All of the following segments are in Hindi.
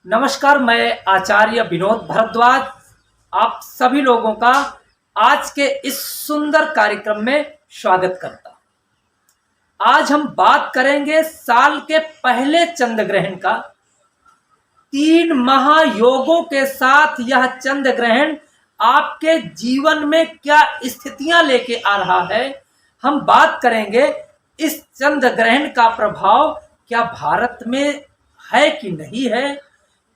नमस्कार, मैं आचार्य विनोद भारद्वाज आप सभी लोगों का आज के इस सुंदर कार्यक्रम में स्वागत करता हूं। आज हम बात करेंगे साल के पहले चंद्र ग्रहण का। 3 महायोगों के साथ यह चंद्र ग्रहण आपके जीवन में क्या स्थितियां लेके आ रहा है। हम बात करेंगे इस चंद्र ग्रहण का प्रभाव क्या भारत में है कि नहीं है,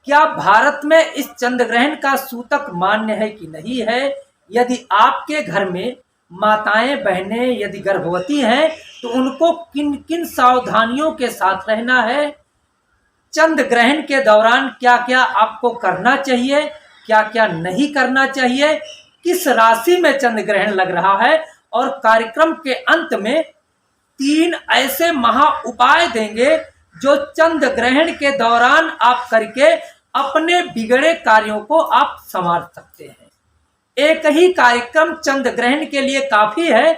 क्या भारत में इस चंद्र ग्रहण का सूतक मान्य है कि नहीं है। यदि आपके घर में माताएं बहनें यदि गर्भवती हैं तो उनको किन किन सावधानियों के साथ रहना है। चंद्र ग्रहण के दौरान क्या क्या आपको करना चाहिए, क्या क्या नहीं करना चाहिए, किस राशि में चंद्र ग्रहण लग रहा है। और कार्यक्रम के अंत में 3 ऐसे महा उपाय देंगे जो चंद्र ग्रहण के दौरान आप करके अपने बिगड़े कार्यों को आप संवार सकते हैं। एक ही कार्यक्रम चंद्र ग्रहण के लिए काफी है,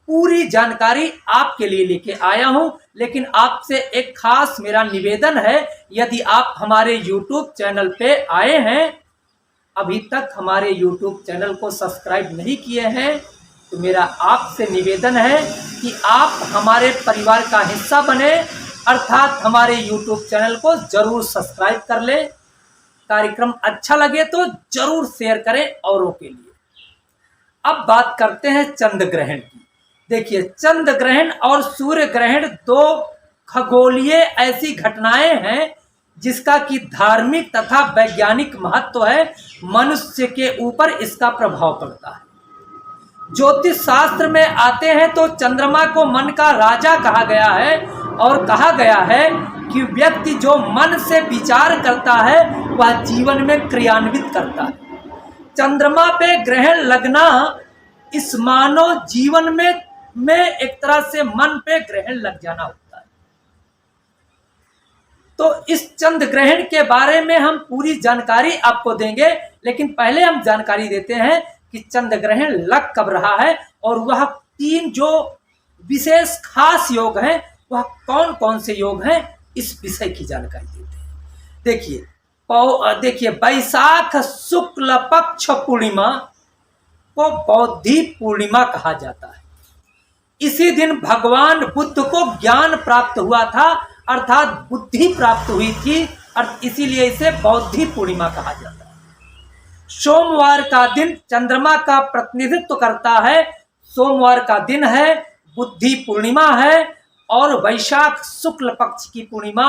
पूरी जानकारी आपके लिए लेके आया हूं। लेकिन आपसे एक खास मेरा निवेदन है, यदि आप हमारे YouTube चैनल पे आए हैं, अभी तक हमारे YouTube चैनल को सब्सक्राइब नहीं किए हैं, तो मेरा आपसे निवेदन है कि आप हमारे परिवार का हिस्सा बने, अर्थात हमारे YouTube चैनल को जरूर सब्सक्राइब कर लें। कार्यक्रम अच्छा लगे तो जरूर शेयर करें औरों के लिए। अब बात करते हैं चंद्र ग्रहण की। देखिए, चंद्र ग्रहण और सूर्य ग्रहण 2 खगोलीय ऐसी घटनाएं हैं जिसका कि धार्मिक तथा वैज्ञानिक महत्व है। मनुष्य के ऊपर इसका प्रभाव पड़ता है। ज्योतिष शास्त्र में आते हैं तो चंद्रमा को मन का राजा कहा गया है और कहा गया है कि व्यक्ति जो मन से विचार करता है वह जीवन में क्रियान्वित करता है। चंद्रमा पे ग्रहण लगना इस मानव जीवन में एक तरह से मन पे ग्रहण लग जाना होता है। तो इस चंद्र ग्रहण के बारे में हम पूरी जानकारी आपको देंगे, लेकिन पहले हम जानकारी देते हैं कि चंद्र ग्रहण लग कब रहा है और वह 3 जो विशेष खास योग हैं वह कौन कौन से योग हैं, इस विषय की जानकारी देते हैं। देखिए वैशाख शुक्ल पक्ष पूर्णिमा को बौद्धि पूर्णिमा कहा जाता है। इसी दिन भगवान बुद्ध को ज्ञान प्राप्त हुआ था, अर्थात बुद्धि प्राप्त हुई थी, और इसीलिए इसे बौद्धि पूर्णिमा कहा जाता है। सोमवार का दिन चंद्रमा का प्रतिनिधित्व करता है। सोमवार का दिन है, बुद्धि पूर्णिमा है और वैशाख शुक्ल पक्ष की पूर्णिमा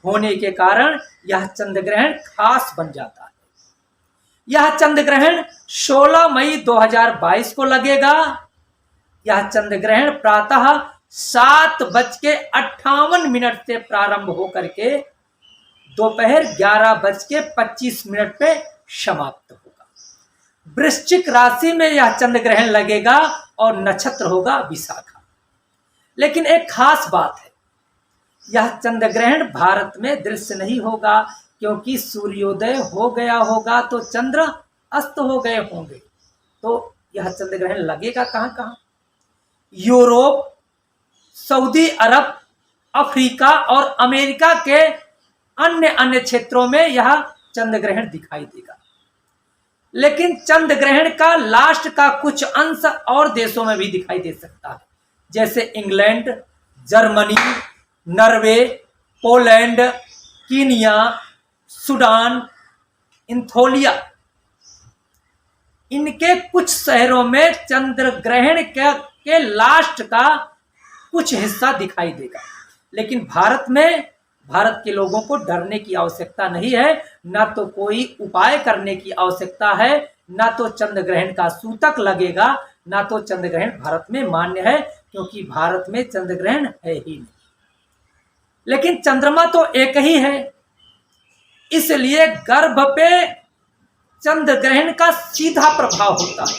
होने के कारण यह चंद्र ग्रहण खास बन जाता है। यह चंद्र ग्रहण 16 मई 2022 को लगेगा। यह चंद्र ग्रहण प्रातः 7:58 से प्रारंभ होकर के दोपहर 11:25 पे समाप्त होगा। वृश्चिक राशि में यह चंद्र ग्रहण लगेगा और नक्षत्र होगा विशाखा। लेकिन एक खास बात है, यह चंद्र ग्रहण भारत में दृश्य नहीं होगा, क्योंकि सूर्योदय हो गया होगा तो चंद्र अस्त हो गए होंगे। तो यह चंद्र ग्रहण लगेगा कहां कहां? यूरोप, सऊदी अरब, अफ्रीका और अमेरिका के अन्य क्षेत्रों में यह चंद्र ग्रहण दिखाई देगा। लेकिन चंद्र ग्रहण का लास्ट का कुछ अंश और देशों में भी दिखाई दे सकता है, जैसे England, Germany, Norway, Poland, Kenya, Sudan, Ethiopia, इनके कुछ शहरों में चंद्र ग्रहण के लास्ट का कुछ हिस्सा दिखाई देगा। लेकिन भारत के लोगों को डरने की आवश्यकता नहीं है, ना तो कोई उपाय करने की आवश्यकता है, ना तो चंद्र ग्रहण का सूतक लगेगा, ना तो चंद्र ग्रहण भारत में मान्य है, क्योंकि भारत में चंद्र ग्रहण है ही नहीं। लेकिन चंद्रमा तो एक ही है, इसलिए गर्भ पे चंद्र ग्रहण का सीधा प्रभाव होता है।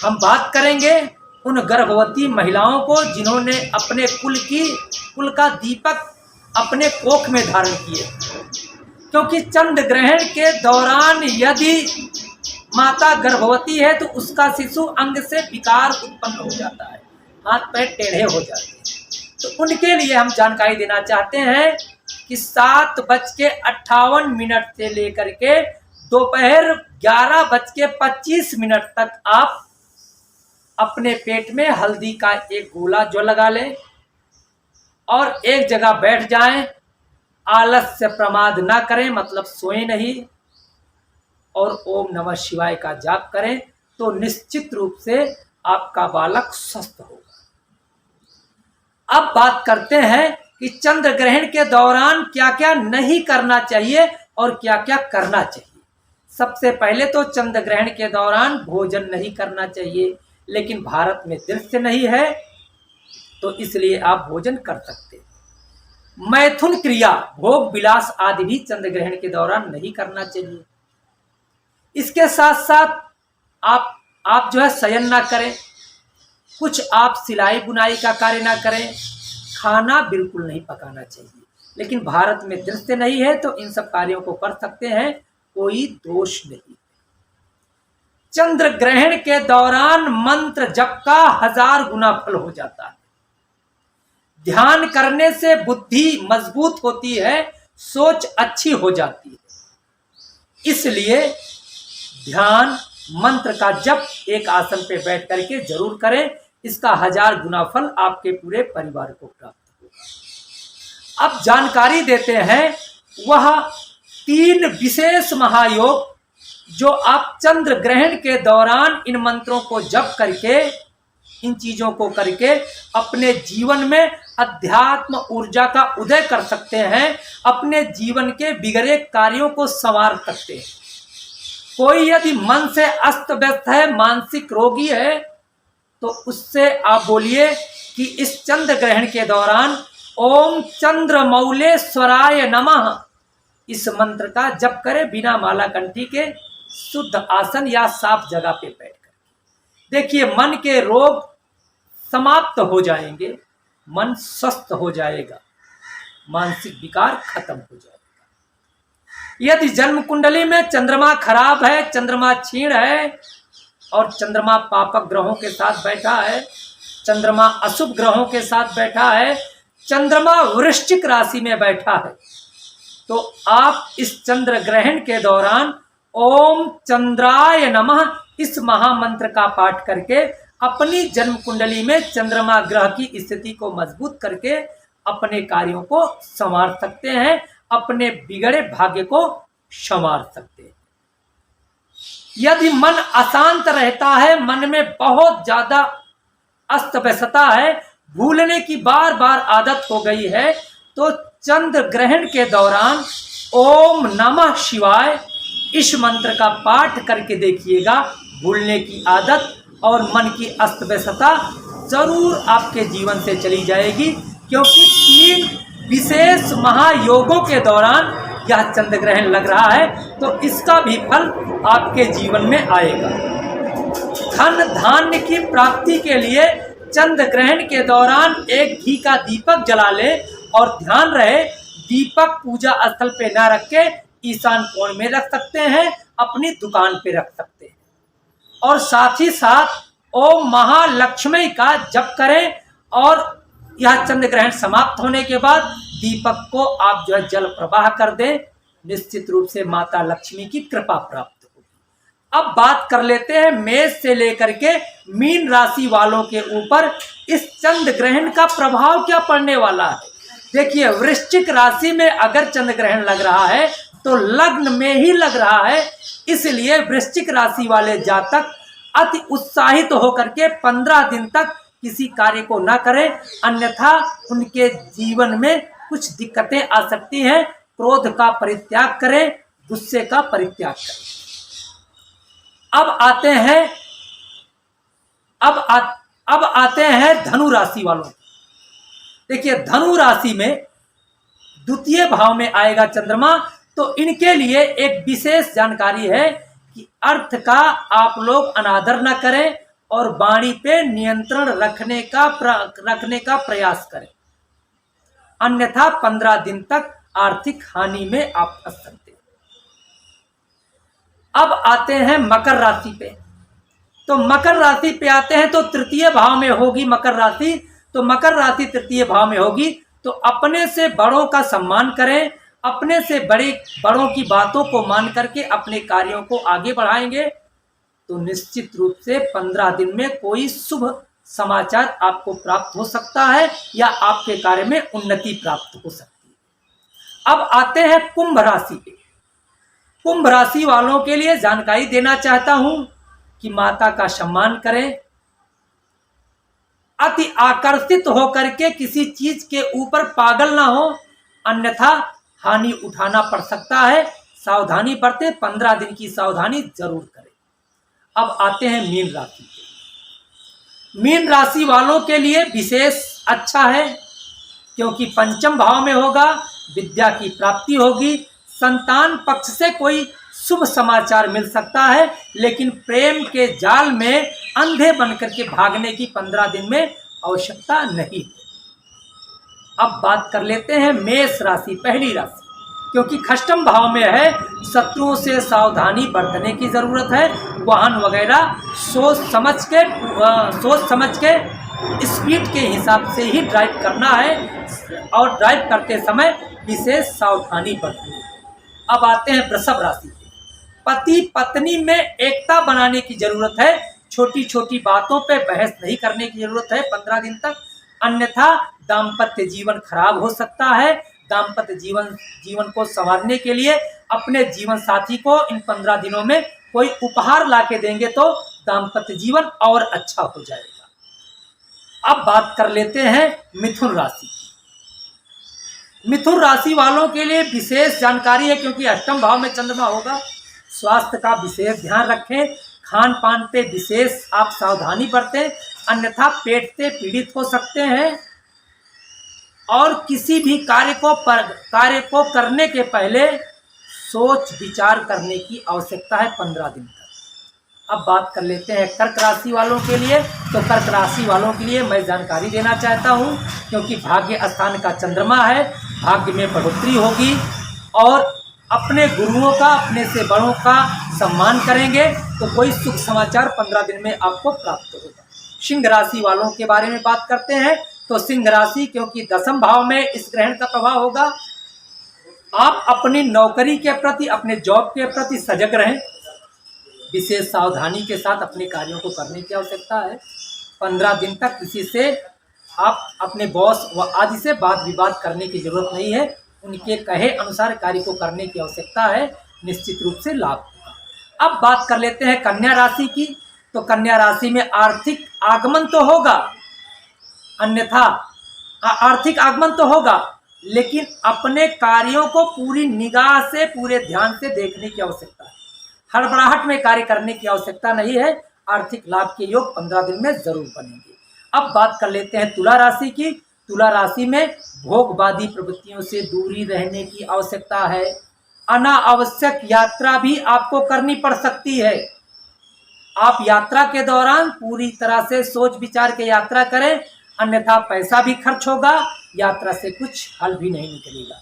हम बात करेंगे उन गर्भवती महिलाओं को जिन्होंने अपने कुल का दीपक अपने कोख में धारण किए, क्योंकि चंद्र ग्रहण के दौरान यदि माता गर्भवती है तो उसका शिशु अंग से विकार उत्पन्न हो जाता है, हाथ पैर टेढ़े हो जाते हैं। तो उनके लिए हम जानकारी देना चाहते हैं कि 7:58 से लेकर के दोपहर 11:25 तक आप अपने पेट में हल्दी का एक गोला जो लगा लें और एक जगह बैठ जाएं। आलस से प्रमाद ना करें, मतलब सोए नहीं, और ओम नमः शिवाय का जाप करें तो निश्चित रूप से आपका बालक स्वस्थ होगा। अब बात करते हैं कि चंद्र ग्रहण के दौरान क्या क्या नहीं करना चाहिए और क्या क्या करना चाहिए। सबसे पहले तो चंद्र ग्रहण के दौरान भोजन नहीं करना चाहिए, लेकिन भारत में दृश्य नहीं है तो इसलिए आप भोजन कर सकते हैं। मैथुन क्रिया, भोग विलास आदि भी चंद्र ग्रहण के दौरान नहीं करना चाहिए। इसके साथ साथ आप जो है शयन ना करें, कुछ आप सिलाई बुनाई का कार्य ना करें, खाना बिल्कुल नहीं पकाना चाहिए। लेकिन भारत में दृश्य नहीं है तो इन सब कार्यों को कर सकते हैं, कोई दोष नहीं। चंद्र ग्रहण के दौरान मंत्र जप का 1000 गुना फल हो जाता है। ध्यान करने से बुद्धि मजबूत होती है, सोच अच्छी हो जाती है। इसलिए ध्यान मंत्र का जप एक आसन पे बैठ करके जरूर करें, इसका 1000 गुना फल आपके पूरे परिवार को प्राप्त होगा। अब जानकारी देते हैं वह 3 विशेष महायोग जो आप चंद्र ग्रहण के दौरान इन मंत्रों को जप करके, इन चीजों को करके अपने जीवन में अध्यात्म ऊर्जा का उदय कर सकते हैं, अपने जीवन के बिगड़े कार्यों को संवार सकते हैं। कोई यदि मन से अस्त व्यस्त है, मानसिक रोगी है, तो उससे आप बोलिए कि इस चंद्र ग्रहण के दौरान ओम चंद्रमौलेश्वराय नमः इस मंत्र का जप करें बिना माला कंठी के, शुद्ध आसन या साफ जगह पे बैठकर। देखिए मन के रोग समाप्त हो जाएंगे, मन स्वस्थ हो जाएगा, मानसिक विकार खत्म हो जाएगा। यदि जन्म कुंडली में चंद्रमा खराब है, चंद्रमा क्षीण है और चंद्रमा पापक ग्रहों के साथ बैठा है, चंद्रमा अशुभ ग्रहों के साथ बैठा है, चंद्रमा वृश्चिक राशि में बैठा है, तो आप इस चंद्र ग्रहण के दौरान ओम चंद्राय नमः इस महामंत्र का पाठ करके अपनी जन्म कुंडली में चंद्रमा ग्रह की स्थिति को मजबूत करके अपने कार्यों को संवार सकते हैं, अपने बिगड़े भाग्य को संवार सकते हैं। यदि मन अशांत रहता है, मन में बहुत ज्यादा अस्त व्यस्तता है, भूलने की बार बार आदत हो गई है, तो चंद्र ग्रहण के दौरान ओम नमः शिवाय इस मंत्र का पाठ करके देखिएगा, भूलने की आदत और मन की अस्त व्यस्तता जरूर आपके जीवन से चली जाएगी, क्योंकि 3 विशेष महायोगों के दौरान यह चंद्र ग्रहण लग रहा है, तो इसका भी फल आपके जीवन में आएगा। धन धान्य की प्राप्ति के लिए चंद्र ग्रहण के दौरान एक घी का दीपक जला ले और ध्यान रहे दीपक पूजा स्थल पे ना रख के ईशान कोण में रख सकते हैं, अपनी दुकान पे रख सकते हैं। और साथ ही साथ ओम महालक्ष्मी का जप करें और यह चंद्र ग्रहण समाप्त होने के बाद दीपक को आप जो है जल प्रवाह कर दें, निश्चित रूप से माता लक्ष्मी की कृपा प्राप्त होगी। अब बात कर लेते हैं मेष से लेकर के मीन राशि वालों के ऊपर इस चंद्र ग्रहण का प्रभाव क्या पड़ने वाला है। देखिए वृश्चिक राशि में अगर चंद्र ग्रहण लग रहा है तो लग्न में ही लग रहा है, इसलिए वृश्चिक राशि वाले जातक अति उत्साहित होकर के 15 दिन तक किसी कार्य को ना करें, अन्यथा उनके जीवन में कुछ दिक्कतें आ सकती हैं। क्रोध का परित्याग करें, गुस्से का परित्याग करें। अब आते हैं धनु राशि वालों। देखिए धनु राशि में द्वितीय भाव में आएगा चंद्रमा, तो इनके लिए एक विशेष जानकारी है कि अर्थ का आप लोग अनादर न करें और वाणी पे नियंत्रण रखने का प्रयास करें, अन्यथा 15 दिन तक आर्थिक हानि में आप फंस सकते हैं। अब आते हैं मकर राशि पे। तो मकर राशि पे आते हैं तो तृतीय भाव में होगी मकर राशि, तो मकर राशि तृतीय भाव में होगी तो अपने से बड़ों का सम्मान करें, अपने से बड़ों की बातों को मान करके अपने कार्यों को आगे बढ़ाएंगे तो निश्चित रूप से 15 दिन में कोई शुभ समाचार आपको प्राप्त हो सकता है या आपके कार्य में उन्नति प्राप्त हो सकती है। अब आते हैं कुंभ राशि पे। कुंभ राशि वालों के लिए जानकारी देना चाहता हूं कि माता का सम्मान करें, अति आकर्षित होकर के किसी चीज के ऊपर पागल ना हो, अन्यथा हानि उठाना पड़ सकता है। सावधानी बरतें, 15 दिन की सावधानी जरूर करें। अब आते हैं मीन राशि पे। मीन राशि वालों के लिए विशेष अच्छा है क्योंकि पंचम भाव में होगा, विद्या की प्राप्ति होगी, संतान पक्ष से कोई शुभ समाचार मिल सकता है, लेकिन प्रेम के जाल में अंधे बनकर के भागने की 15 दिन में आवश्यकता नहीं। अब बात कर लेते हैं मेष राशि, पहली राशि, क्योंकि खष्टम भाव में है, शत्रुओं से सावधानी बरतने की जरूरत है। वाहन वगैरह सोच समझ के स्पीड के हिसाब से ही ड्राइव करना है और ड्राइव करते समय विशेष सावधानी बरतनी है। अब आते हैं वृषभ राशि पे। पति पत्नी में एकता बनाने की जरूरत है, छोटी छोटी बातों पे बहस नहीं करने की जरूरत है 15 दिन तक, अन्यथा दाम्पत्य जीवन खराब हो सकता है। दाम्पत्य जीवन को संवारने के लिए अपने जीवन साथी को इन 15 दिनों में कोई उपहार लाके देंगे तो दाम्पत्य जीवन और अच्छा हो जाएगा। अब बात कर लेते हैं मिथुन राशि की। मिथुन राशि वालों के लिए विशेष जानकारी है क्योंकि अष्टम भाव में चंद्रमा होगा। स्वास्थ्य का विशेष ध्यान रखें, खान पान पे विशेष आप सावधानी बरतें, अन्यथा पेट से पीड़ित हो सकते हैं। और किसी भी कार्य को करने के पहले सोच विचार करने की आवश्यकता है 15 दिन तक। अब बात कर लेते हैं कर्क राशि वालों के लिए। तो कर्क राशि वालों के लिए मैं जानकारी देना चाहता हूं क्योंकि भाग्य स्थान का चंद्रमा है, भाग्य में बढ़ोतरी होगी और अपने गुरुओं का, अपने से बड़ों का सम्मान करेंगे तो कोई सुख समाचार 15 दिन में आपको प्राप्त होगा। सिंह राशि वालों के बारे में बात करते हैं। तो सिंह राशि, क्योंकि दसम भाव में इस ग्रहण का प्रभाव होगा, आप अपनी नौकरी के प्रति, अपने जॉब के प्रति सजग रहें, विशेष सावधानी के साथ अपने कार्यों को करने की आवश्यकता है। 15 दिन तक किसी से आप अपने बॉस व आदि से वाद विवाद करने की जरूरत नहीं है, उनके कहे अनुसार कार्य को करने की आवश्यकता है, निश्चित रूप से लाभ होगा। अब बात कर लेते हैं कन्या राशि की। तो कन्या राशि में आर्थिक आगमन तो होगा, अन्यथा आर्थिक आगमन तो होगा, लेकिन अपने कार्यों को पूरी निगाह से, पूरे ध्यान से देखने की आवश्यकता है। हड़बड़ाहट में कार्य करने की आवश्यकता नहीं है। आर्थिक लाभ के योग 15 दिन में जरूर बनेंगे। अब बात कर लेते हैं तुला राशि की। तुला राशि में भोगवादी प्रवृत्तियों से दूरी रहने की आवश्यकता है। अनावश्यक यात्रा भी आपको करनी पड़ सकती है। आप यात्रा के दौरान पूरी तरह से सोच विचार के यात्रा करें, अन्यथा पैसा भी खर्च होगा, यात्रा से कुछ हल भी नहीं निकलेगा।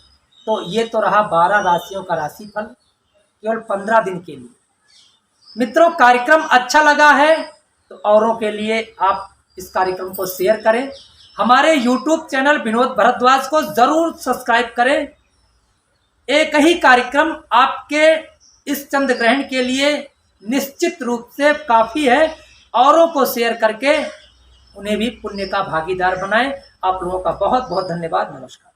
तो ये तो रहा 12 राशियों का राशिफल केवल 15 दिन के लिए। मित्रों, कार्यक्रम अच्छा लगा है तो औरों के लिए आप इस कार्यक्रम को शेयर करें। हमारे YouTube चैनल विनोद भारद्वाज को जरूर सब्सक्राइब करें। एक ही कार्यक्रम आपके इस चंद्र ग्रहण के लिए निश्चित रूप से काफ़ी है। औरों को शेयर करके उन्हें भी पुण्य का भागीदार बनाएं। आप लोगों का बहुत बहुत धन्यवाद। नमस्कार।